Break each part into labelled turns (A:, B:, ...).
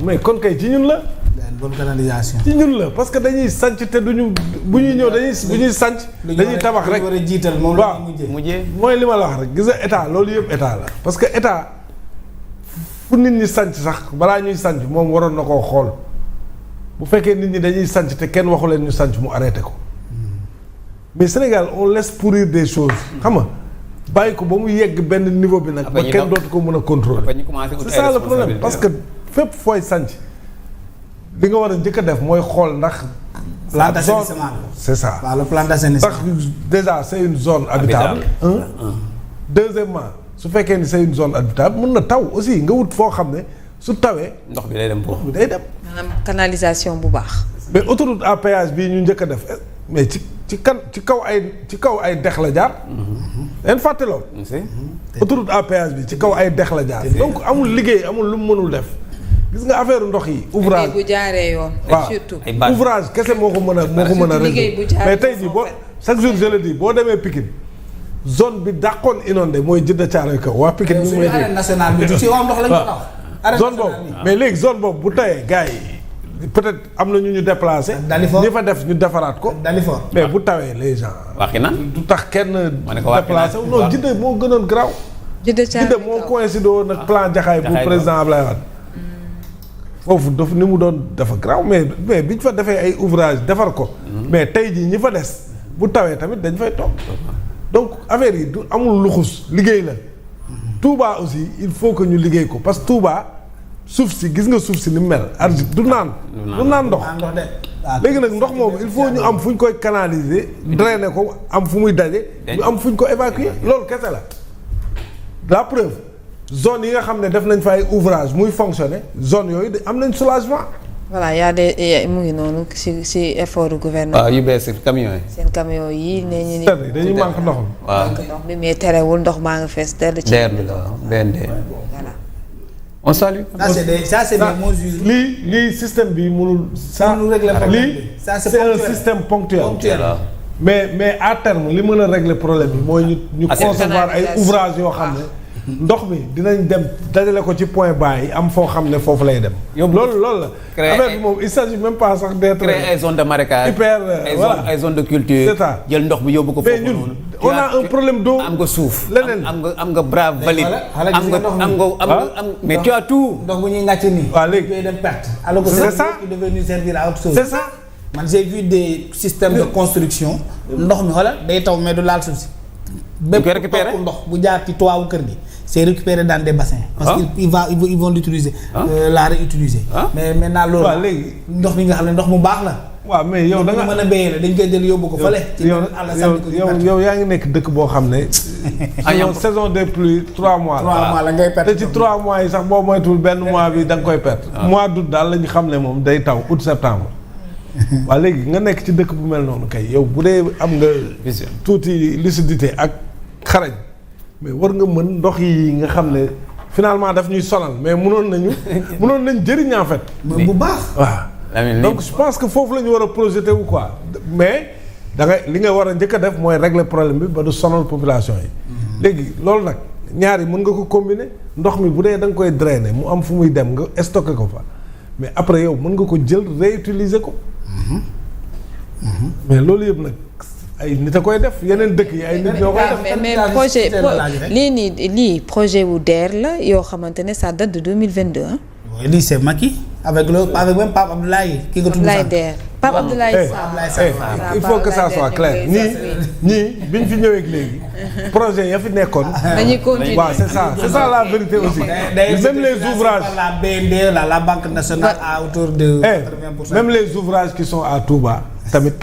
A: mais kon kay ci ñun la.
B: bonne canalisation.
A: ci ñun la parce que dañuy sanc te duñu bu ñuy ñëw bu ñuy sanc dañuy tabax rek
B: war a jiital moom la
A: mujjee mooy li ma la wax rek gis nga état loolu yëpp état la parce que état fu nit ñi sanc sax balaa ñuy sanc moom waroon na koo xool bu fekkee nit ñi dañuy sanc te kenn waxu leen ñu sanc mu arrêté ko mais Sénégal on laisse pourrir des choses xam nga bàyyi ko ba mu yegg benn niveau bi nag ba kenn dootu ko mën a contrôler c'est ça le problème parce que fépp fooy sanc li nga war a njëkk a def mooy xool ndax
B: plan d'assainissement
A: c'est ça
B: waaw le plan d'assainissement
A: ndax déjà c'est une zone habitable deuxièmement su fekkee ni c'est une zone habitable mën na taw aussi nga wut foo xam ne su tawee
C: ndox bi day dem foofu
A: bi day dem
D: maanaam canalisation bu baax
A: mais autoroute à péage bii ñu njëkk a def mais ci kaw ay dex la jaar leen fàtte lool autoroute à péage bi ci kaw ay dex la jaar donc amul liggéey amul lu mu mënul def gis nga affaire ndox yi ouvrage
D: bu jaaree yoon surtout
A: ouvrage kese moo ko mën a résoudre mais tey jii boo chaque jour je le dis boo demee Pikine zone bi dàqoon inondé mooy Djeddah Thiaroye Kaw waa Pikine ñu ngi may dégg
B: arène nationale bi ci wàllu ndox lañ ko tax
A: zone boobu mais léegi zone boobu bu tawee gars yi peut-être am na ñu déplacé ñi fa def ñu defaraat ko mais bu tawee les gens
C: waxi na
A: du tax kenn déplacé non Djeddah moo gënoon graw Djeddah moo coïncidé woon ak plan Jaxaay bu président Ablaye Wade foofu daf ni mu doon dafa graw mais bi ñu fa defee ay ouvrage defar ko mais tey jii ñi fa des bu tawee tamit dañ fay toog donc affaire yi du amul luxus liggéey la Touba aussi il faut que ñu liggéey ko parce que Touba suuf si gis nga suuf si ni mel argile du naan ndox léegi nag ndox moomu il faut ñu am fu ñu koy canaliser drainer ko am fu muy daje ñu am fu ñu ko évacuer loolu kese la preuve zone yi nga xam ne def nañ fa ay ouvrage muy fonctionner zone yooyu am nañ soulagement.
D: voilà y a des mu ngi noonu si effort du gouvernement.
C: waaw yu bees camions yi.
D: seen camions yi nee ñu ni
A: dañuy manque ndox mi.
C: waaw
D: manque ndox bi mais terewul ndox maa nga fees dell ci.
C: DER bi la BND.
D: voilà.
C: on salue.
B: ça c'est des mesures.
A: lii système bi mënul. ça c'est un système ponctuel. mais à terme li mën a régler problème bi mooy ñu concevoir ay ouvrage yoo xam ne. ndox mi dinañ dem dajale ko ci point bas yi am foo xam ne foofu lay dem. loolu la. affaire bi moom il s'agit même pas sax d'être.
C: créer ay zones de marécage.
A: hyper voilà
C: ay zones de culture.
A: c'est ça
C: jël ndox bi yóbbu ko foofu
A: mais ñun on a un problème d'eau.
C: am nga suuf.
A: leneen
C: am nga brave valide. am mais tu as tout.
B: ndox bu ñuy ngàcc nii.
A: waaw léegi
B: day dem perte. alors que
A: c'est ça
B: qui devenu servir à autre chose.
A: c'est ça.
B: man j'ai vu des systèmes de construction. ndox mi xoolal day taw mais du laal suuf si. bépp topp ndox bu jaar ci toit wu kër gi. c'est récupéré dans des bassins. parce que ils vont l'utiliser. la réutiliser. mais maintenant loolu.
A: waaw léegi
B: ndox mi nga xam ne ndox mu baax la.
A: waaw mais yow da nga
B: mën a béyee la dañ koy jël yóbbu ko fële.
A: yow yaa ngi nekk dëkk boo xam ne. saison des pluies 3 mois.
B: 3 mois la ngay perte
A: te ci 3 mois yi sax boo moytuwul benn mois bi da nga koy perte. mois d'août daal la ñu xam ne moom day taw août septembre. waaw léegi nga nekk ci dëkk bu mel noonu kay yow bu dee am nga. tuuti lucidité ak xarañ. mais war nga mën ndox yi nga xam ne finalement daf ñuy sonal mais mënoon nañ jëriñ en fait.
B: bu baax.
A: waaw donc je pense que foofu la ñu war a projeté wu quoi mais da ngay li nga war a njëkk a def mooy régler problème bi ba du sonal population yi. léegi loolu nag ñaar yi mën nga ko combiner ndox mi bu dee da nga koy drainer mu am fu muy dem nga stocké ko fa mais après yow mën nga ko jël réutiliser ko. mais loolu yëpp nag. ay nit a koy def yeneen dëkk yi ay nit ñoo koy def.
D: mais projet lii projet wu DER la yoo xamante ne ça date de 2022 ah.
B: oui lii c'est Macky avec même Pape Abdoulaye. ki nga tudd
D: Abdoulaye DER Pape Abdoulaye Sarr.
A: il faut que ça soit clair ñii biñ fi ñëwee léegi projet ya fi nekkoon.
D: dañuy continuer
A: waaw c'est ça la vérité aussi. même les ouvrages
B: la BND la Banque nationale à hauteur de 80%.
A: même les ouvrages qui sont à Touba tamit.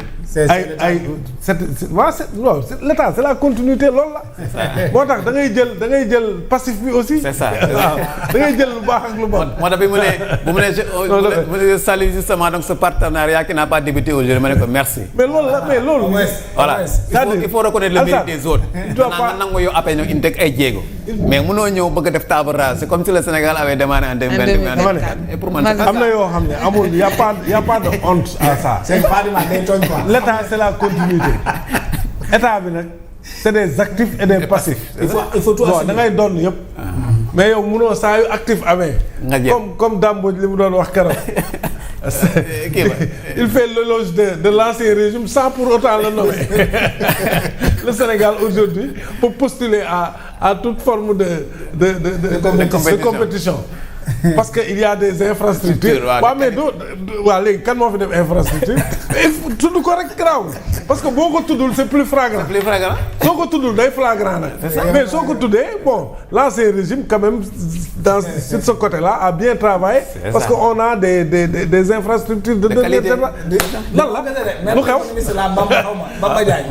A: l'état c'est la continuité loolu la. moo tax da ngay jël passif bi aussi.
C: c'est ça
A: waaw da ngay jël lu baax ak lu bon.
C: moo tax bi mu ne salue justement donc ce partenariat qui n'a pas débuté aujourd'hui ma ne ko merci.
A: mais loolu.
C: voilà il faut reconnaître le mérite des autres. nga nangu yow après ñoo indi teg ay jéego. mais mënoo ñëw bëgg a def table rase c'est comme si le Sénégal avait demandé en 2020. et pour man
A: am na yoo xam ne amul y a pas de honte à ça.
B: c'est pas day tooñ quoi.
A: L'état c'est la continuité état bi nag c'est des actifs et des passifs.
B: il faut tout
A: da ngay doon yëpp. mais yow munoo saa yu actif amee. comme Dambodj li mu doon wax keroog. il fait l'éloge de l'ancien régime sans pour autant le nommer. Le Sénégal aujourd'hui peut postuler à toute forme de compétition. Parce que il y a des infrastructures. waaw mais waaw léegi kan moo fi def infrastructure. tudd ko rek garaaw parce que boo ko tuddul c'est plus flagrant. soo ko tuddul day flagrant nag. mais soo ko tuddee bon l'ancien régime quand même sur ce côté-là a bien travaillé. parce que on a des infrastructures de qualité. lan la lu xew.
C: Bamba Diagne.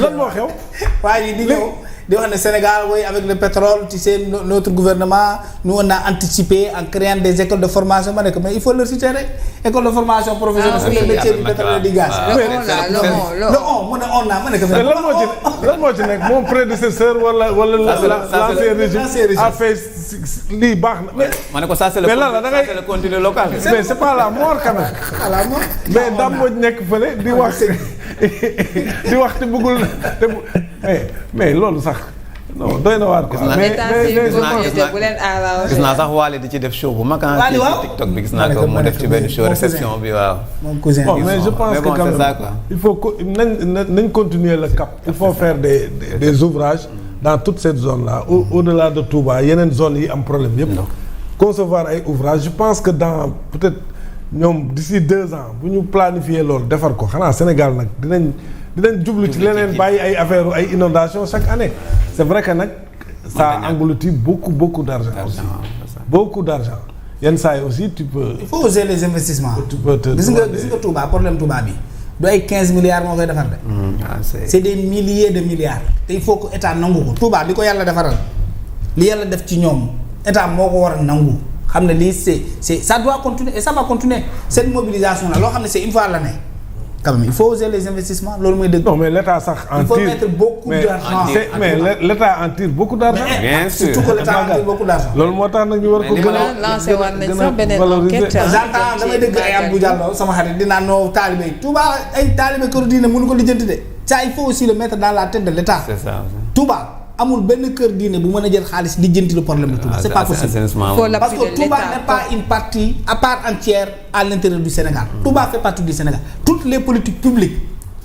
A: lan moo xew.
B: waaye di ñëw. di wax ne Sénégal oui avec le pétrole tu sais notre gouvernement nous on a anticipé en créant des écoles de formation ma ne ko mais il faut le citer rek école de formation professionnelle sur le métier du pétrole et du gaz. mu ne on a ma ne ko mais
A: lan moo ci nekk mon prédécesseur wala l'ancien régime a fait lii baax na.
C: ma ne ko ça c'est le contenu local.
A: mais c'est pas la mort quand même. mais Dambodj nekk fële di wax te bëggul mais loolu sax non doy na waar quoi.
C: gis naa sax Waly di ci def show bu mag. Waly waaw ci TikTok bi gis naa ko mu def ci benn show réception bi waaw.
B: mon cousin
A: mais je pense que quand même il faut que nañ continuer le cap. il faut faire des ouvrages dans toute cette zone là au-delà de Touba yeneen zones yi am problème yëpp. concevoir ay ouvrages je pense que dans peut-être ñoom d'ici 2 ans bu ñu planifier loolu defar ko xanaa Sénégal nag dinañ jublu ci leneen bàyyi ay affaire ay inondations chaque année. C'est vrai que nag ça engloutit beaucoup d'argent aussi. Beaucoup d'argent. yenn saa yi aussi tu peux.
B: il faut oser les investissements. gis nga Touba problème Touba bi du ay 15 milliards moo koy defar de. c'est des milliers de milliards. te il faut que état nangu ko Touba li ko yàlla defaral li yàlla def ci ñoom état moo ko war a nangu xam ne lii c'est ça doit continuer et ça va continuer cette mobilisation là loo xam ne c'est une fois l'année. Quand même il faut oser les investissements loolu mooy dëgg.
A: non mais l'État sax en tire.
B: il faut mettre beaucoup d'argent.
A: mais l'État en tire beaucoup d'argent.
C: bien sûr
B: surtout que l'État en tire beaucoup d'argent.
A: loolu moo tax nag ñu war ko gën a
D: lancé war nañ sax beneen enquête.
B: j'entends damay dégg ay Abdou Diallo sama xarit dinaa noo taalibe yi Touba ay taalibe këru diine mënu ko lijjanti de. ça il faut aussi le mettre dans la tête de l'État.
C: c'est ça
B: Touba amul benn kër diine bu mën a jël xaalis lijjanti le problème de Touba. c'est pas possible parce que Touba n'est pas une partie à part entière à l'intérieur du Sénégal. Touba fait partie du Sénégal. Toutes les politiques publiques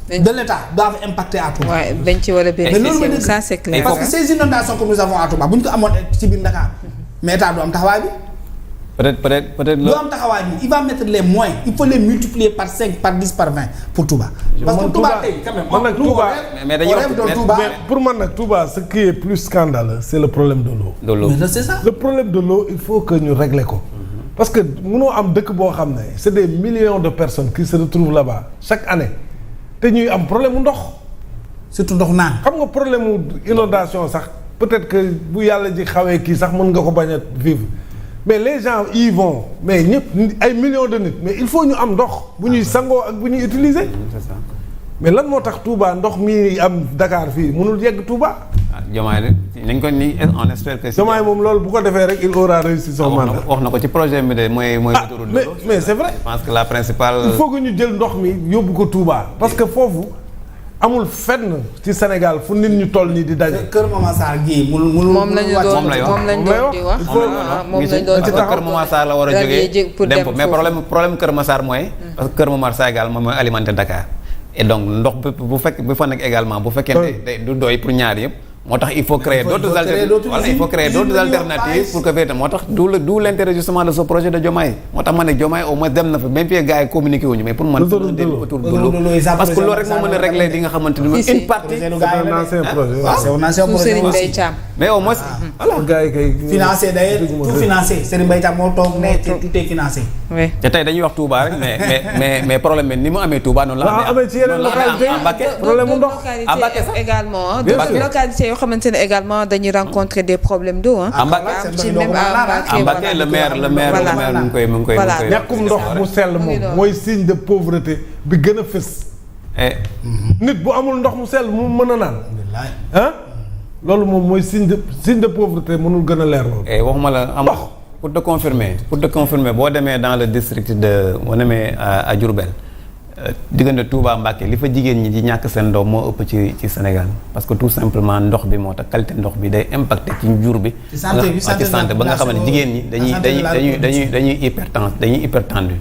B: de l'État doivent impacter à Touba.
D: waaw dañ ci war a bénéficier ça c'est clair.
B: parce que ces inondations que nous avons à Touba bu ñu ko amoon ci biir Dakar mais État du am taxawaay bi.
C: peut-être
B: du am taxawaay bi il va mettre les moyens il faut les multiplier par 5 par 10 par 20 pour Touba. parce que Touba tey quand même.
A: man nag Touba
C: mais dañuy wax
A: pour man nag Touba ce qui est plus scandaleux c'est le problème de l'eau.
B: mais c'est ça.
A: le problème de l'eau il faut que ñu régler ko. parce que mënoo am dëkk boo xam ne c'est des millions de personnes qui se retrouvent là-bas chaque année te ñuy am problème mu ndox.
B: surtout ndox naan.
A: xam nga problème mu inondation sax peut-être que bu yàlla ji xawee kii sax mën nga ko bañ a vivre mais les gens y vont mais ñëpp ay millions de nit mais il faut ñu am ndox bu ñuy sangoo ak bu ñuy utiliser.
C: c'est ça.
A: mais lan moo tax Touba ndox mi am Dakar fii mënul yegg Touba.
C: Diomaye nañ ko ni on espère que.
A: Diomaye moom loolu bu ko defee rek il aura réussi son mandat.
C: wax na ko ci projet bi de mooy.
A: mais c'est vrai.
C: je pense que la principale.
A: il faut que ñu jël ndox mi yóbbu ko Touba parce que foofu amul fenn ci Sénégal fu nit ñu toll nii di daje.
B: Kër Mama Sarr gii
D: moom lañ doon di wax.
C: moom lañ doon ci Kër Mama Sarr la war a jógee dem ko mais problème Kër Mama Sarr mooy. parce que Kër Mama Sarr également moom mooy alimenter Dakar. et donc ndox bu fa nekk également bu fekkee ne du doy pour ñaar yëpp. moo tax il faut créer d'autres alternatives pour que véritablement moo tax d'où l'intérêt justement de ce projet de Diomaye moo tax ma ne Diomaye au moins dem na fa même fi gars yi communiqué wuñu mais pour man autour de l'eau parce que loolu rek moo mën a régler di nga xamante ni une partie mais au moins
A: voilà gars yi kay
B: financé d'ailleurs tout financé Serigne Mbaye Thiam moo toog ne tout est financé
C: te tey dañuy wax Touba rek mais problème bi ni mu amee Touba noonu la
A: amee ci yeneen localité problème mu ndox
D: également localité xamante ne également dañuy rencontrer des problèmes d'eau
C: ah. Mbacké le maire mu ngi koy.
A: ñàkkum ndox mu sell moom mooy signe de pauvreté bi gën a fës. nit bu amul ndox mu sell mu mën a naan. ah loolu moom mooy signe de pauvreté mënul gën a leer loolu.
C: waxuma la am pour te confirmer boo demee dans le district boo demee à Diourbel diggante Touba Mbacké li fa jigéen ñi di ñàkk seen doom moo ëpp ci Sénégal parce que tout simplement ndox bi moo tax qualité ndox bi day impacté ci njur bi. ci santé ba nga xam ne jigéen ñi dañuy hypertendu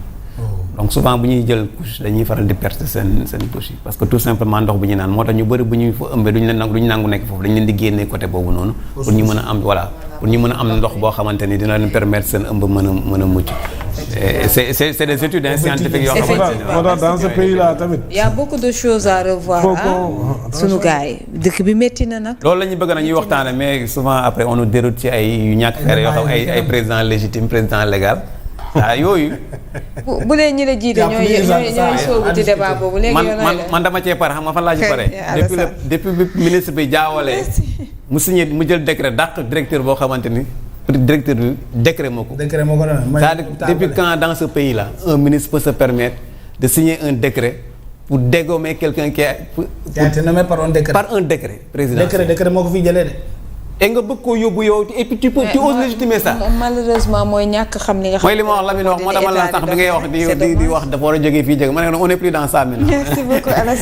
C: donc souvent bu ñuy jël couche dañuy faral di perte seen couche yi parce que tout simplement ndox bi ñu naan moo tax ñu bëri bu ñuy fa ëmbee duñu nangu nekk foofu dañu leen di génnee côté boobu noonu pour ñu mën a am pour ñu mën a am ndox boo xamante ni dina leen permettre seen ëmb mën a mucc. C'est des études scientifiques yoo xamante
A: moo tax dans ce pays là tamit.
D: y a beaucoup de choses à revoir sunu gars yi dëkk bi métti na nag.
C: loolu la ñu bëgg nag ñuy waxtaane mais souvent après on nous déroute ci ay yu ñàkk fere yoo xam ay président légitime président légal yooyu.
D: bu dee ñi la jiite ñooy soobu ci débat boobu léegi
C: man dama cee pare xam nga fan laa ci pare. depuis ministre bi jaawalee mu signé mu jël décret dàq directeur boo xamante ni. directeur bi décret moo ko. c'est-à-dire depuis quand dans ce pays là un ministre peut se permettre de signer un décret pour dégommer quelqu'un qui a
B: été nommé par un décret.
C: Par un décret président.
B: décret moo ko fiy jëlee de.
C: et nga bëgg koo yóbbu yow et puis tu oses légitimer ça.
D: malheureusement mooy ñàkk xam li nga xam.
C: mooy li ma wax Lamine wax moo dama la sax bi ngay wax di wax dafa war a jógee fii jóge ma ne on est plus dans ça maintenant.
D: Merci beaucoup Alassane.